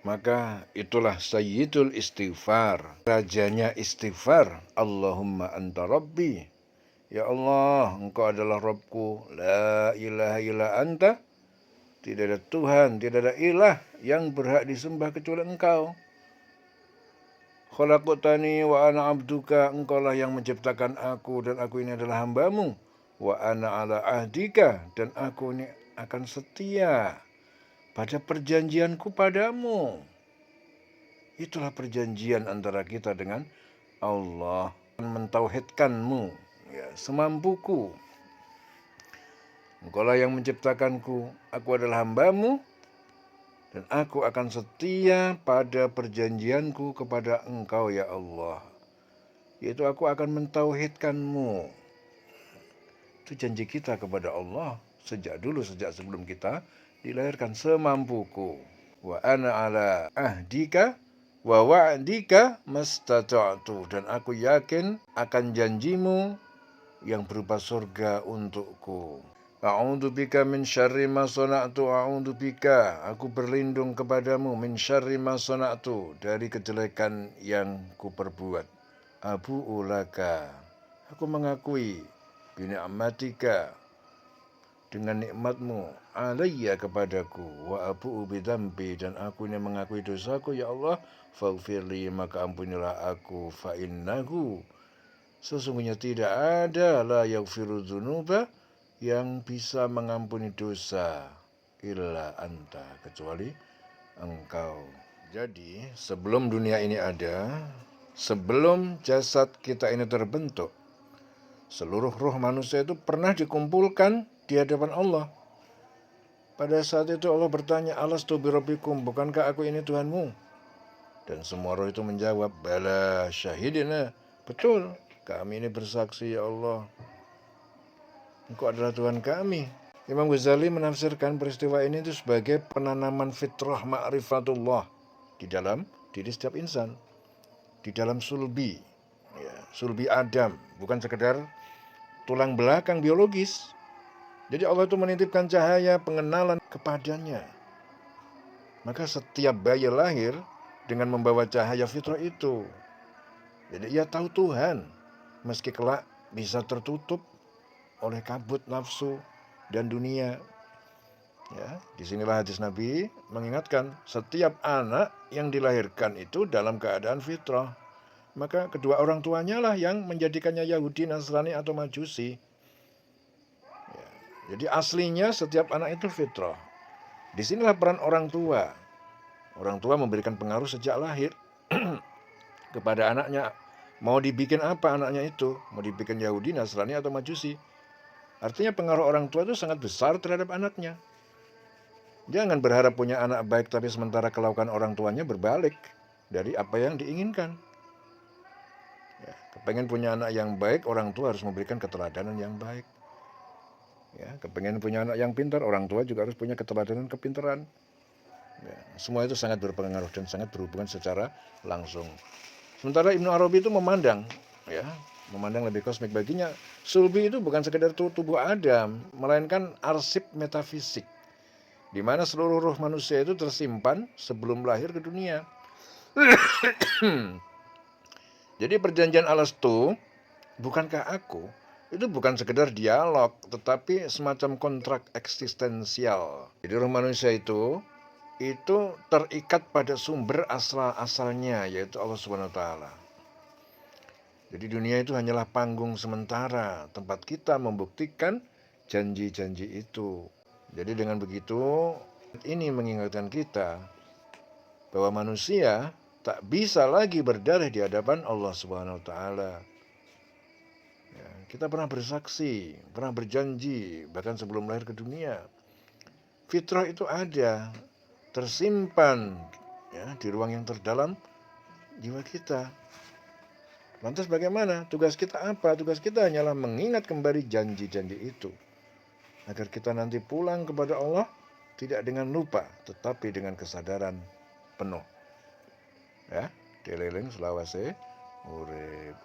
Maka itulah sayyidul istighfar, rajanya istighfar. Allahumma anta rabbi, ya Allah, engkau adalah Rabbku. La ilaha illa anta, tidak ada Tuhan, tidak ada ilah yang berhak disembah kecuali engkau. Khalaqtani wa ana abduka, engkaulah yang menciptakan aku dan aku ini adalah hambamu. Wa ana ala ahdika, dan aku ini akan setia pada perjanjianku padamu. Itulah perjanjian antara kita dengan Allah. Mentauhidkanmu, ya, semampuku. Engkaulah yang menciptakanku, aku adalah hambamu, dan aku akan setia pada perjanjianku kepada engkau ya Allah. Yaitu aku akan mentauhidkanmu. Itu janji kita kepada Allah sejak dulu, sejak sebelum kita dilahirkan. Semampuku. Wa ana ala ahdika wa wa'dika mastata'tu, dan aku yakin akan janjimu yang berupa surga untukku. A'udzu bika min syarri ma sana'tu, a'udzu bika, aku berlindung kepadamu, min syarri ma sana'tu, dari kejelekan yang kuperbuat. Abu'u laka, aku mengakui, bi ni'matika, dengan nikmatmu, alayya, kepadaku, wa abu'u bidzambi, dan aku ini mengakui dosaku ya Allah, faghfirli, maka ampunilah aku, fa innahu, sesungguhnya tidak ada la yaghfiru dzunuba, yang bisa mengampuni dosa, illa anta, kecuali engkau. Jadi sebelum dunia ini ada, sebelum jasad kita ini terbentuk, seluruh roh manusia itu pernah dikumpulkan di hadapan Allah. Pada saat itu Allah bertanya, alastu birabbikum, bukankah aku ini Tuhanmu? Dan semua roh itu menjawab, bala syahidina, betul, kami ini bersaksi ya Allah, engkau adalah Tuhan kami. Imam Ghazali menafsirkan peristiwa ini itu sebagai penanaman fitrah ma'rifatullah di dalam diri setiap insan, di dalam sulbi, ya, sulbi Adam, bukan sekedar tulang belakang biologis. Jadi Allah itu menitipkan cahaya pengenalan kepadanya. Maka setiap bayi lahir dengan membawa cahaya fitrah itu. Jadi ia tahu Tuhan, meski kelak bisa tertutup oleh kabut nafsu dan dunia. Ya, disinilah hadis Nabi mengingatkan setiap anak yang dilahirkan itu dalam keadaan fitrah. Maka kedua orang tuanya lah yang menjadikannya Yahudi, Nasrani, atau Majusi. Ya, jadi aslinya setiap anak itu fitrah. Disinilah peran orang tua. Orang tua memberikan pengaruh sejak lahir kepada anaknya. Mau dibikin apa anaknya itu? Mau dibikin Yahudi, Nasrani, atau Majusi? Artinya pengaruh orang tua itu sangat besar terhadap anaknya. Jangan berharap punya anak baik tapi sementara kelakuan orang tuanya berbalik dari apa yang diinginkan. Ya, kepengen punya anak yang baik, orang tua harus memberikan keteladanan yang baik. Ya, kepengen punya anak yang pintar, orang tua juga harus punya keteladanan kepintaran. Ya, semua itu sangat berpengaruh dan sangat berhubungan secara langsung. Sementara Ibnu Arabi itu memandang, ya, memandang lebih kosmik. Baginya sulbi itu bukan sekedar tubuh Adam, melainkan arsip metafisik, di mana seluruh roh manusia itu tersimpan sebelum lahir ke dunia. Jadi perjanjian Alastu, bukankah aku, itu bukan sekedar dialog, tetapi semacam kontrak eksistensial. Jadi roh manusia itu terikat pada sumber asal-asalnya, yaitu Allah SWT. Jadi dunia itu hanyalah panggung sementara, tempat kita membuktikan janji-janji itu. Jadi dengan begitu, ini mengingatkan kita bahwa manusia tak bisa lagi berdarah di hadapan Allah SWT. Ya, kita pernah bersaksi, pernah berjanji, bahkan sebelum lahir ke dunia. Fitrah itu ada, tersimpan, ya, di ruang yang terdalam jiwa kita. Lantas bagaimana? Tugas kita apa? Tugas kita hanyalah mengingat kembali janji-janji itu, agar kita nanti pulang kepada Allah tidak dengan lupa, tetapi dengan kesadaran penuh. Ya, dieling selawase urip.